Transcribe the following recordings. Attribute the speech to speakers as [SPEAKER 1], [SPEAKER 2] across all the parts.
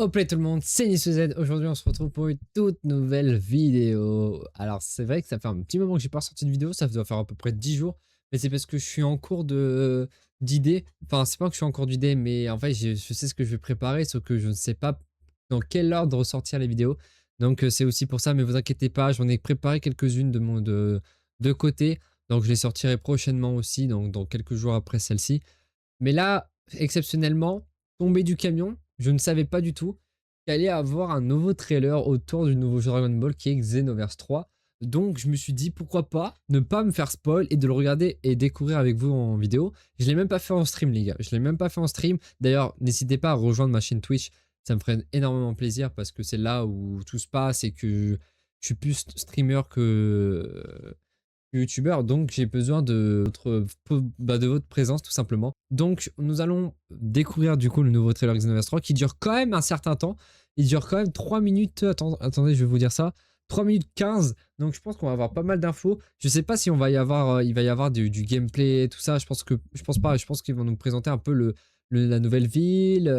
[SPEAKER 1] Hop là tout le monde, c'est NiceZ. Aujourd'hui on se retrouve pour une toute nouvelle vidéo. Alors c'est vrai que ça fait un petit moment que j'ai pas sorti de vidéo, ça doit faire à peu près 10 jours. Mais c'est parce que je suis en cours d'idées. Enfin c'est pas que je suis en cours d'idées, mais en fait je sais ce que je vais préparer, sauf que je ne sais pas dans quel ordre sortir les vidéos. Donc c'est aussi pour ça, mais vous inquiétez pas, j'en ai préparé quelques-unes de côté. Donc je les sortirai prochainement aussi, donc dans quelques jours après celle-ci. Mais là, exceptionnellement, tombé du camion, je ne savais pas du tout qu'il allait y avoir un nouveau trailer autour du nouveau jeu Dragon Ball qui est Xenoverse 3. Donc je me suis dit pourquoi pas ne pas me faire spoil et de le regarder et découvrir avec vous en vidéo. Je l'ai même pas fait en stream les gars, je l'ai même pas fait en stream. D'ailleurs n'hésitez pas à rejoindre ma chaîne Twitch, ça me ferait énormément plaisir parce que c'est là où tout se passe et que je suis plus streamer que youtubeur, donc j'ai besoin de votre présence tout simplement. Donc nous allons découvrir du coup le nouveau trailer Xenoverse 3 qui dure quand même un certain temps. Il dure quand même 3 minutes, attendez je vais vous dire ça, 3 minutes 15, donc je pense qu'on va avoir pas mal d'infos. Je sais pas si on va y avoir, il va y avoir du gameplay et tout ça, je pense pas, je pense qu'ils vont nous présenter un peu la nouvelle ville,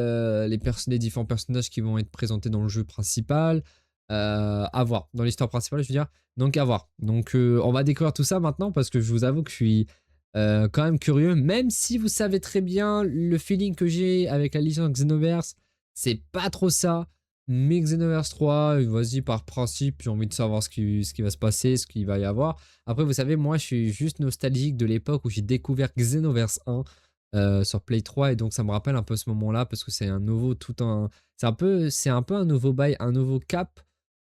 [SPEAKER 1] les différents personnages qui vont être présentés dans le jeu principal, à voir, dans l'histoire principale je veux dire. Donc à voir. Donc on va découvrir tout ça maintenant parce que je vous avoue que je suis quand même curieux. Même si vous savez très bien le feeling que j'ai avec la licence Xenoverse, c'est pas trop ça. Mais Xenoverse 3, vas-y par principe, j'ai envie de savoir ce qui va se passer, ce qu'il va y avoir. Après vous savez, moi je suis juste nostalgique de l'époque où j'ai découvert Xenoverse 1 sur Play 3 et donc ça me rappelle un peu ce moment-là parce que c'est un nouveau c'est un peu un nouveau bail, un nouveau cap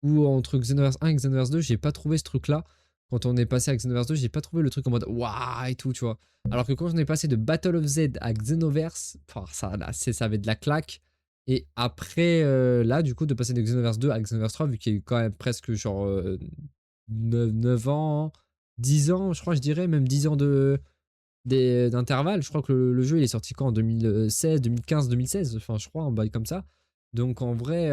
[SPEAKER 1] où entre Xenoverse 1 et Xenoverse 2, j'ai pas trouvé ce truc-là. Quand on est passé à Xenoverse 2, j'ai pas trouvé le truc en mode waouh et tout, tu vois. Alors que quand on est passé de Battle of Z à Xenoverse, ça, là, ça avait de la claque. Et après, là, du coup, de passer de Xenoverse 2 à Xenoverse 3, vu qu'il y a eu quand même presque genre 9 ans, 10 ans, je crois, je dirais, même 10 ans d'intervalle. Je crois que le jeu, il est sorti quand en 2016, 2015, 2016, enfin, je crois, un bail comme ça. Donc en vrai,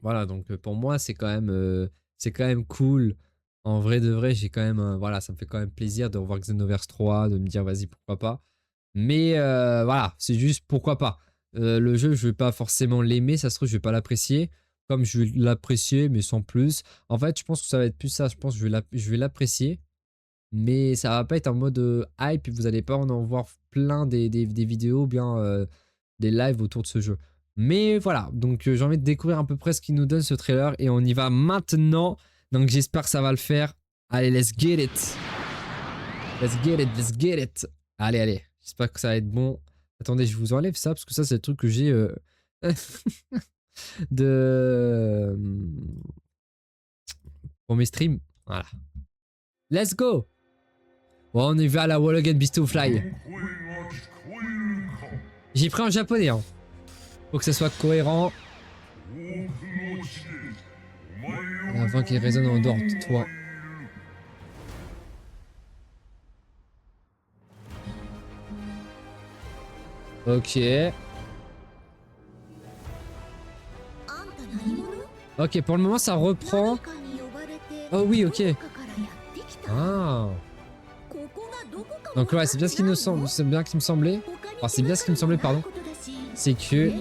[SPEAKER 1] voilà, donc pour moi, c'est quand même cool. En vrai de vrai, j'ai quand même, voilà, ça me fait quand même plaisir de revoir Xenoverse 3, de me dire, vas-y, pourquoi pas. Mais voilà, c'est juste pourquoi pas. Le jeu, je vais pas forcément l'aimer, ça se trouve, je vais pas l'apprécier. Comme je vais l'apprécier, mais sans plus. En fait, je pense que ça va être plus ça. Je pense que je vais l'apprécier. Mais ça va pas être en mode hype. Vous allez pas en voir plein des vidéos, bien des lives autour de ce jeu. Mais voilà, donc j'ai envie de découvrir à peu près ce qu'il nous donne ce trailer et on y va maintenant. Donc j'espère que ça va le faire. Allez, let's get it. Let's get it, let's get it. Allez, allez, j'espère que ça va être bon. Attendez, je vous enlève ça parce que ça c'est le truc que j'ai de pour mes streams. Voilà. Let's go. Bon, on y va à la Wall Again Beast to Fly. J'ai pris en japonais, hein. Faut que ça soit cohérent. La voix qui résonne en dehors de toi. Ok. Ok, pour le moment ça reprend. Oh oui, ok. Ah. Donc ouais, c'est bien ce qui nous semble, c'est bien ce qui me semblait. Enfin, c'est bien ce qui me semblait, pardon. C'est que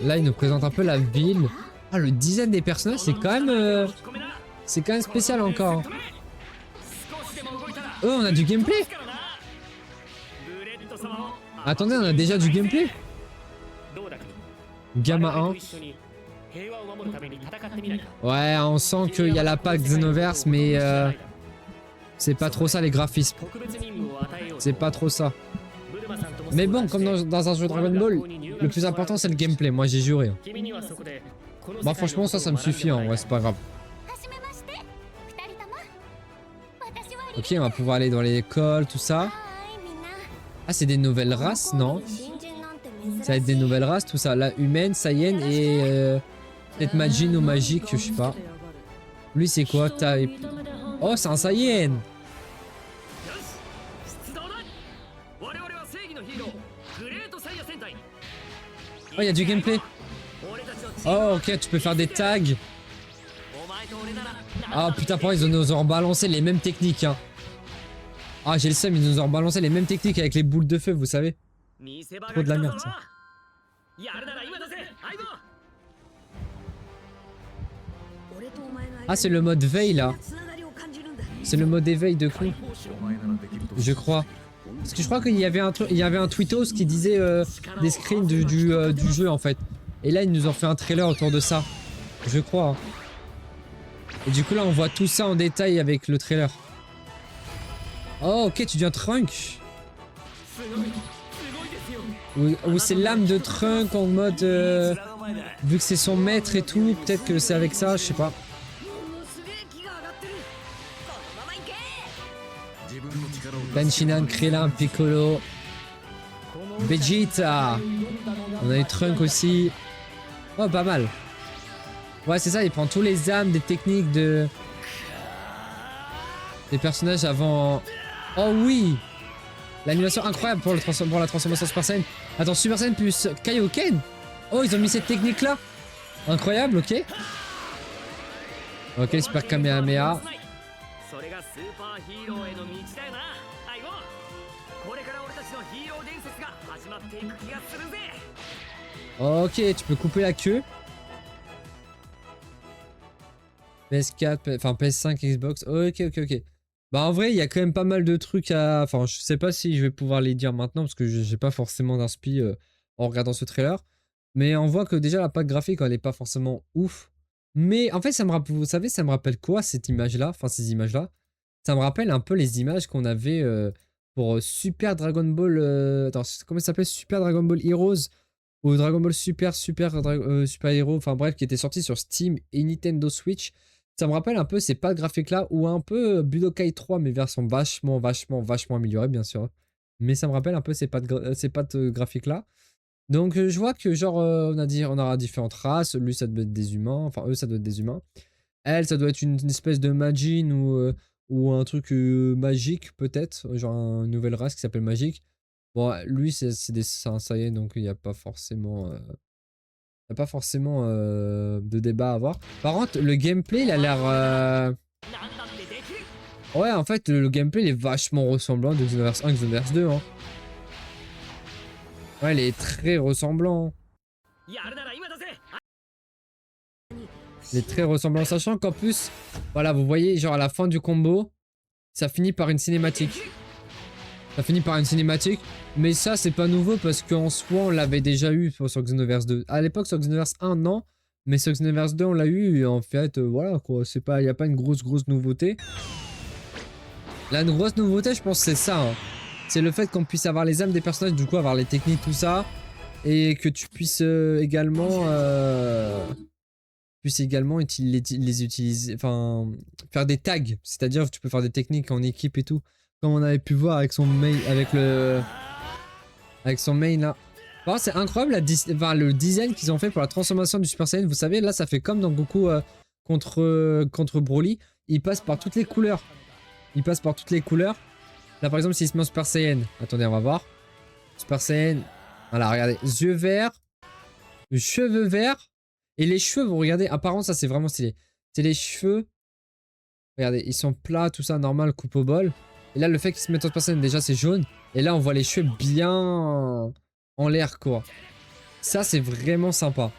[SPEAKER 1] là, il nous présente un peu la ville. Ah, le design des personnages, c'est quand même spécial encore. Oh, on a du gameplay. Attendez, on a déjà du gameplay. Gamma 1. Ouais, on sent qu'il y a la pack Xenoverse, mais c'est pas trop ça les graphismes. C'est pas trop ça. Mais bon, comme dans un jeu Dragon Ball, le plus important c'est le gameplay. Moi j'ai juré. Bah franchement ça me suffit, hein. Ouais, c'est pas grave. Ok, on va pouvoir aller dans l'école, tout ça. Ah, c'est des nouvelles races, non? Ça va être des nouvelles races, tout ça. La humaine, Saiyan et peut-être Majin ou Magique, je sais pas. Lui c'est quoi? Oh, c'est un Saiyan. Oh, il y a du gameplay. Oh, ok, tu peux faire des tags. Ah putain, pour ils nous ont balancé les mêmes techniques, hein. Ah, j'ai le seum, ils nous ont balancé les mêmes techniques avec les boules de feu, vous savez. Trop de la merde, ça. Ah, c'est le mode veille là. C'est le mode éveil de coup. Je crois. Parce que je crois qu'il y avait un tweetos qui disait des screens du jeu en fait. Et là ils nous ont fait un trailer autour de ça. Je crois. Hein. Et du coup là on voit tout ça en détail avec le trailer. Oh ok, tu deviens Trunk. Ou c'est l'âme de Trunk en mode... vu que c'est son maître et tout, peut-être que c'est avec ça, je sais pas. Tenshinhan, Krillin, Piccolo, Vegeta. On a eu Trunk aussi. Oh, pas mal. Ouais, c'est ça, il prend tous les âmes, des techniques des personnages avant... Oh oui! L'animation incroyable pour la transformation Super Saiyan. Attends, Super Saiyan plus Kaioken? Oh, ils ont mis cette technique là? Incroyable, ok. Ok, Super Kamehameha. Ok, tu peux couper la queue. PS4, enfin PS5, Xbox. Ok, ok, ok. Bah en vrai, il y a quand même pas mal de trucs à... Enfin, je sais pas si je vais pouvoir les dire maintenant parce que j'ai pas forcément d'inspi en regardant ce trailer. Mais on voit que déjà la patte graphique, elle est pas forcément ouf. Mais en fait, ça me rappelle, vous savez, ça me rappelle quoi cette image-là? Enfin, ces images-là. Ça me rappelle un peu les images qu'on avait pour Super Dragon Ball... Attends, comment ça s'appelait? Super Dragon Ball Heroes ou Dragon Ball Super Hero, enfin bref, qui était sorti sur Steam et Nintendo Switch. Ça me rappelle un peu ces pattes graphiques-là, ou un peu Budokai 3, mais version vachement améliorée, bien sûr. Mais ça me rappelle un peu ces pattes graphiques-là. Donc je vois que genre, on aura différentes races. Lui, ça doit être des humains. Enfin, eux, ça doit être des humains. Elle, ça doit être une espèce de Majin ou un truc magique, peut-être. Genre une nouvelle race qui s'appelle Magique. Bon, lui, c'est un Saiyan, donc il n'y a pas forcément... de débat à avoir. Par contre, le gameplay, il a l'air... Ouais, en fait, le gameplay, il est vachement ressemblant de Xenoverse 1 et Xenoverse 2. Hein. Ouais, il est très ressemblant. Il est très ressemblant, sachant qu'en plus, voilà, vous voyez, genre à la fin du combo, ça finit par une cinématique. Ça finit par une cinématique, mais ça c'est pas nouveau parce qu'en soi on l'avait déjà eu sur Xenoverse 2. À l'époque sur Xenoverse 1 non, mais sur Xenoverse 2 on l'a eu et en fait voilà quoi, c'est pas, y a pas une grosse nouveauté. La grosse nouveauté je pense c'est ça, hein. C'est le fait qu'on puisse avoir les âmes des personnages, du coup avoir les techniques tout ça, et que tu puisses également les utiliser, enfin faire des tags, c'est-à-dire tu peux faire des techniques en équipe et tout. Comme on avait pu voir avec son main, avec son main là. Bon, c'est incroyable le design qu'ils ont fait pour la transformation du Super Saiyan. Vous savez, là, ça fait comme dans Goku contre Broly. Il passe par toutes les couleurs. Il passe par toutes les couleurs. Là, par exemple, s'il se met en Super Saiyan. Attendez, on va voir. Super Saiyan. Voilà, regardez. Yeux verts. Cheveux verts. Et les cheveux, vous regardez. Apparemment, ça, c'est vraiment stylé. C'est les cheveux. Regardez, ils sont plats, tout ça, normal, coupe au bol. Et là, le fait qu'ils se mettent en personne, déjà, c'est jaune. Et là, on voit les cheveux bien en l'air, quoi. Ça, c'est vraiment sympa.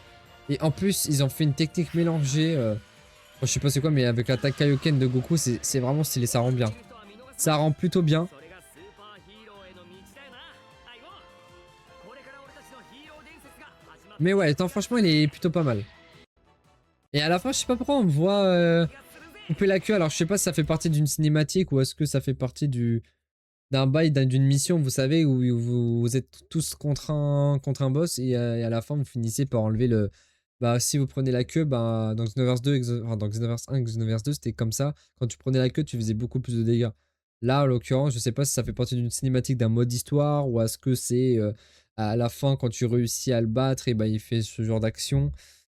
[SPEAKER 1] Et en plus, ils ont fait une technique mélangée. Je sais pas c'est quoi, mais avec l'attaque Kaioken de Goku, c'est vraiment stylé. Ça rend bien. Ça rend plutôt bien. Mais ouais, attends, franchement, il est plutôt pas mal. Et à la fin, je sais pas pourquoi on me voit... couper la queue, alors je sais pas si ça fait partie d'une cinématique ou est-ce que ça fait partie d'un bail, d'une mission, vous savez, où vous êtes tous contre un boss et à la fin vous finissez par enlever le... Bah si vous prenez la queue, bah dans Xenoverse 2, enfin, dans Xenoverse 1 et Xenoverse 2 c'était comme ça, quand tu prenais la queue tu faisais beaucoup plus de dégâts. Là en l'occurrence je sais pas si ça fait partie d'une cinématique d'un mode histoire ou est-ce que c'est à la fin quand tu réussis à le battre et bah il fait ce genre d'action.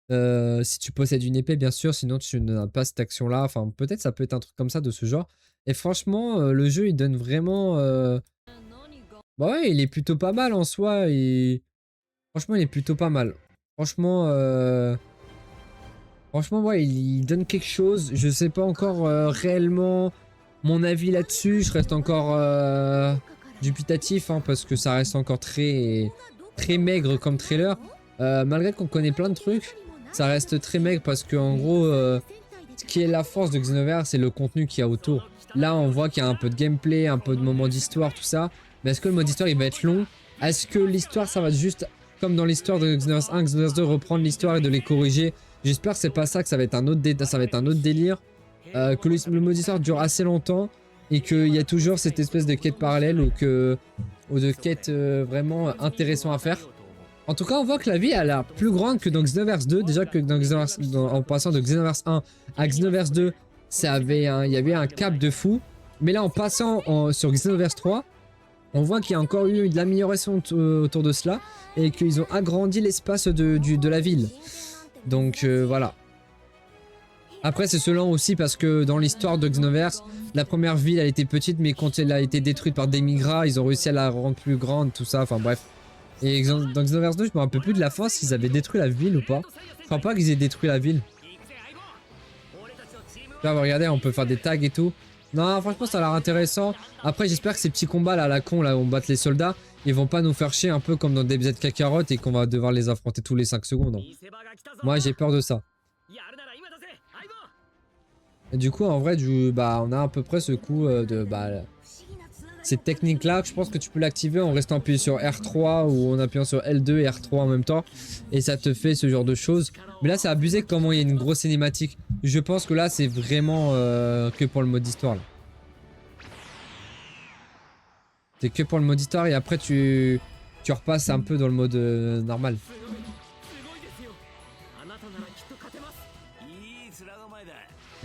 [SPEAKER 1] Si tu possèdes une épée bien sûr, sinon tu n'as pas cette action là, enfin peut-être ça peut être un truc comme ça de ce genre. Et franchement le jeu il donne vraiment bah ouais il est plutôt pas mal en soi et franchement il est plutôt pas mal. Franchement ouais il donne quelque chose, je sais pas encore réellement mon avis là-dessus, je reste encore dubitatif hein, parce que ça reste encore très maigre comme trailer. Malgré qu'on connaît plein de trucs, ça reste très maigre parce que en gros, ce qui est la force de Xenoverse, c'est le contenu qu'il y a autour. Là, on voit qu'il y a un peu de gameplay, un peu de moments d'histoire, tout ça. Mais est-ce que le mode histoire, il va être long? Est-ce que l'histoire, ça va juste, comme dans l'histoire de Xenoverse 1, Xenoverse 2, reprendre l'histoire et de les corriger? J'espère que c'est pas ça, que ça va être un autre, ça va être un autre délire. Que le mode histoire dure assez longtemps et qu'il y a toujours cette espèce de quête parallèle ou de quête vraiment intéressant à faire. En tout cas, on voit que la vie a l'air plus grande que dans Xenoverse 2. Déjà que dans Xenoverse, en passant de Xenoverse 1 à Xenoverse 2, il y avait un cap de fou. Mais là, en passant sur Xenoverse 3, on voit qu'il y a encore eu de l'amélioration autour de cela et qu'ils ont agrandi l'espace de la ville. Donc voilà. Après, c'est selon aussi parce que dans l'histoire de Xenoverse, la première ville, elle était petite, mais quand elle a été détruite par des migrats, ils ont réussi à la rendre plus grande, tout ça. Enfin bref. Et dans Xenoverse 2, je me rappelle plus de la fin, s'ils avaient détruit la ville ou pas. Je crois pas qu'ils aient détruit la ville. Là, regardez, on peut faire des tags et tout. Non, franchement, ça a l'air intéressant. Après, j'espère que ces petits combats là, à la con, là, où on bat les soldats, ils vont pas nous faire chier un peu comme dans DBZ Kakarot et qu'on va devoir les affronter tous les 5 secondes. Moi, j'ai peur de ça. Et du coup, en vrai, on a à peu près ce coup cette technique là, je pense que tu peux l'activer en restant appuyé sur R3 ou en appuyant sur L2 et R3 en même temps. Et ça te fait ce genre de choses. Mais là, c'est abusé comment il y a une grosse cinématique. Je pense que là, c'est vraiment que pour le mode histoire. C'est que pour le mode histoire et après, tu repasses un peu dans le mode normal.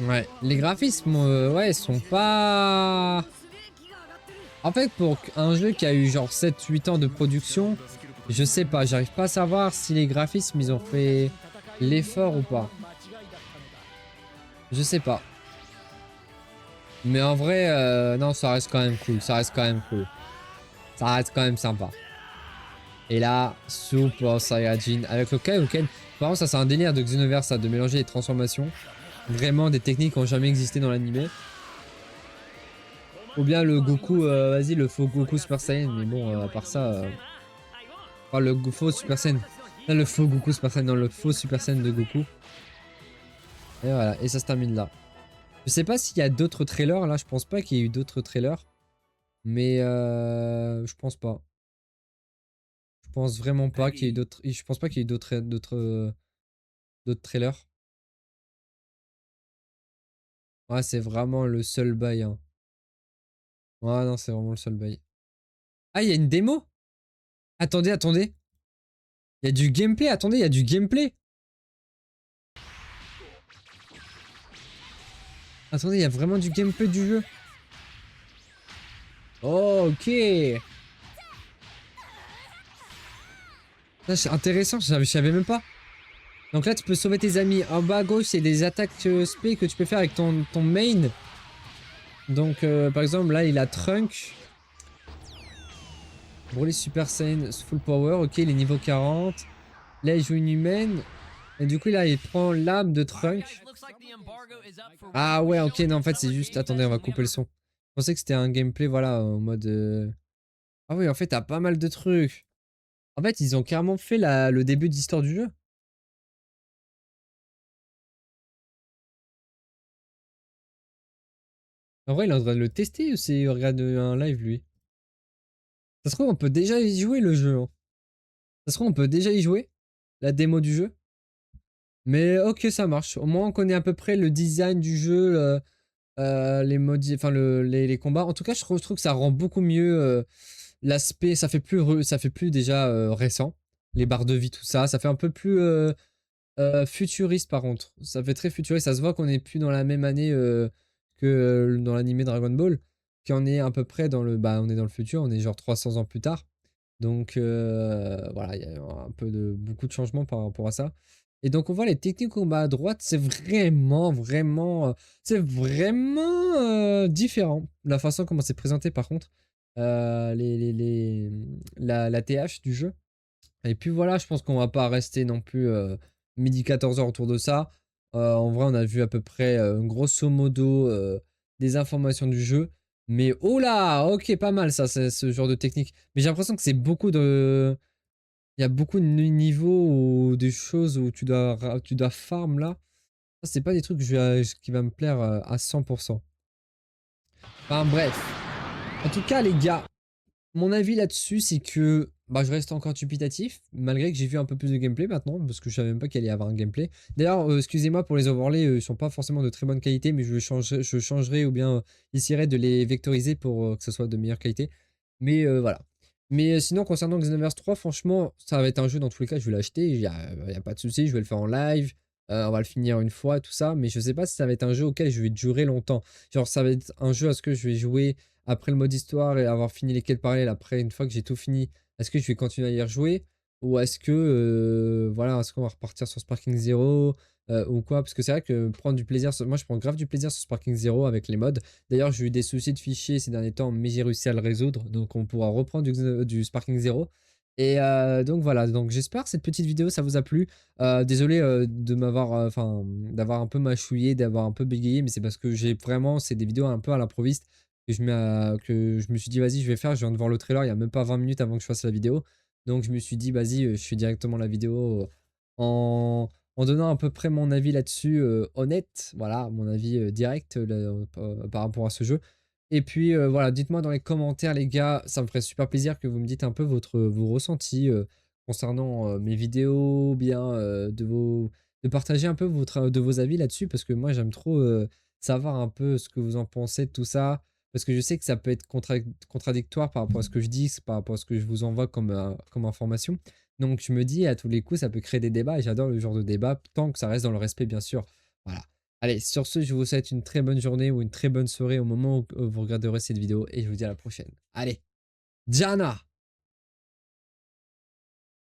[SPEAKER 1] Ouais, les graphismes, ouais, sont pas... En fait, pour un jeu qui a eu genre 7-8 ans de production, je sais pas, j'arrive pas à savoir si les graphismes, ils ont fait l'effort ou pas. Je sais pas. Mais en vrai, non, ça reste quand même cool, ça reste quand même cool. Ça reste quand même sympa. Et là, Super Saiyajin avec le Kaioken. Par contre, ça c'est un délire de Xenoverse, ça, de mélanger les transformations. Vraiment des techniques qui n'ont jamais existé dans l'anime. Ou bien le Goku, vas-y, le faux Goku Super Saiyan. Mais bon, à part ça... Enfin, le faux Super Saiyan. Là, le faux Goku Super Saiyan, non, le faux Super Saiyan de Goku. Et voilà, et ça se termine là. Je sais pas s'il y a d'autres trailers, là, je pense pas qu'il y ait eu d'autres trailers. Mais je pense pas. Je pense vraiment pas qu'il y ait d'autres... Je pense pas qu'il y ait d'autres trailers. Ouais, c'est vraiment le seul bail, hein. Ouais, non, c'est vraiment le seul bail. Ah, il y a une démo? Attendez, attendez. Il y a du gameplay, attendez, il y a du gameplay. Attendez, il y a vraiment du gameplay du jeu. Oh, ok. C'est intéressant, je savais même pas. Donc là, tu peux sauver tes amis. En bas à gauche, c'est des attaques spé que tu peux faire avec ton main. Donc, par exemple, là, il a Trunk. Brûler Super Saiyan Full Power. Ok, il est niveau 40. Là, il joue une humaine. Et du coup, là, il prend l'âme de Trunk. Ah ouais, ok, non, en fait, c'est juste... Attendez, on va couper le son. Je pensais que c'était un gameplay, voilà, en mode... Ah oui, en fait, t'as pas mal de trucs. En fait, ils ont carrément fait le début d'histoire du jeu. En vrai, il est en train de le tester ou c'est regarde un live, lui? Ça se trouve, on peut déjà y jouer, le jeu, hein. Ça se trouve, on peut déjà y jouer, la démo du jeu. Mais ok, ça marche. Au moins, on connaît à peu près le design du jeu, les enfin les combats. En tout cas, je trouve que ça rend beaucoup mieux l'aspect. Ça fait plus déjà récent. Les barres de vie, tout ça. Ça fait un peu plus futuriste par contre. Ça fait très futuriste. Ça se voit qu'on est plus dans la même année que dans l'animé Dragon Ball. Qu'on est à peu près dans le. Bah, on est dans le futur. On est genre 300 ans plus tard. Donc voilà, il y a un peu beaucoup de changements par rapport à ça. Et donc on voit les techniques combat à droite, c'est vraiment différent. La façon comment c'est présenté par contre, la TH du jeu. Et puis voilà, je pense qu'on va pas rester non plus midi 14h autour de ça. En vrai, on a vu à peu près grosso modo des informations du jeu. Mais oh là, ok, pas mal ça, ce genre de technique. Mais j'ai l'impression que c'est beaucoup de... il y a beaucoup de niveaux ou des choses où tu dois farm là. Ça, c'est pas des trucs qui va me plaire à 100%. Enfin bref. En tout cas, les gars, mon avis là-dessus, c'est que bah, je reste encore dubitatif, malgré que j'ai vu un peu plus de gameplay maintenant, parce que je savais même pas qu'il allait y avoir un gameplay. D'ailleurs, excusez-moi pour les overlays, ils sont pas forcément de très bonne qualité, mais je changerai ou bien essaierai de les vectoriser pour que ce soit de meilleure qualité. Mais voilà. Mais sinon, concernant Xenoverse 3, franchement, ça va être un jeu dans tous les cas, je vais l'acheter, y a pas de souci, je vais le faire en live, on va le finir une fois, tout ça, mais je sais pas si ça va être un jeu auquel je vais durer longtemps. Genre, ça va être un jeu à ce que je vais jouer après le mode histoire et avoir fini les quêtes parallèles, après une fois que j'ai tout fini, est-ce que je vais continuer à y rejouer ou est-ce que voilà, est-ce qu'on va repartir sur Sparking Zero ou quoi? Parce que c'est vrai que prendre du plaisir, moi je prends grave du plaisir sur Sparking Zero avec les mods. D'ailleurs, j'ai eu des soucis de fichiers ces derniers temps, mais j'ai réussi à le résoudre, donc on pourra reprendre du Sparking Zero. Et donc voilà, donc j'espère que cette petite vidéo ça vous a plu. Désolé de m'avoir, enfin, d'avoir un peu mâchouillé, d'avoir un peu bégayé, mais c'est parce que j'ai vraiment, c'est des vidéos un peu à l'improviste que je me suis dit, vas-y, je vais faire. Je viens de voir le trailer il y a même pas 20 minutes avant que je fasse la vidéo. Donc je me suis dit, vas-y, je fais directement la vidéo en donnant à peu près mon avis là-dessus, honnête. Voilà, mon avis direct par rapport à ce jeu. Et puis voilà, dites-moi dans les commentaires, les gars, ça me ferait super plaisir que vous me dites un peu vos ressentis concernant mes vidéos, bien de partager un peu de vos avis là-dessus, parce que moi j'aime trop savoir un peu ce que vous en pensez de tout ça. Parce que je sais que ça peut être contradictoire par rapport à ce que je dis, par rapport à ce que je vous envoie comme information. Donc je me dis, à tous les coups, ça peut créer des débats et j'adore le genre de débat, tant que ça reste dans le respect, bien sûr. Voilà. Allez, sur ce, je vous souhaite une très bonne journée ou une très bonne soirée au moment où vous regarderez cette vidéo et je vous dis à la prochaine. Allez, Diana!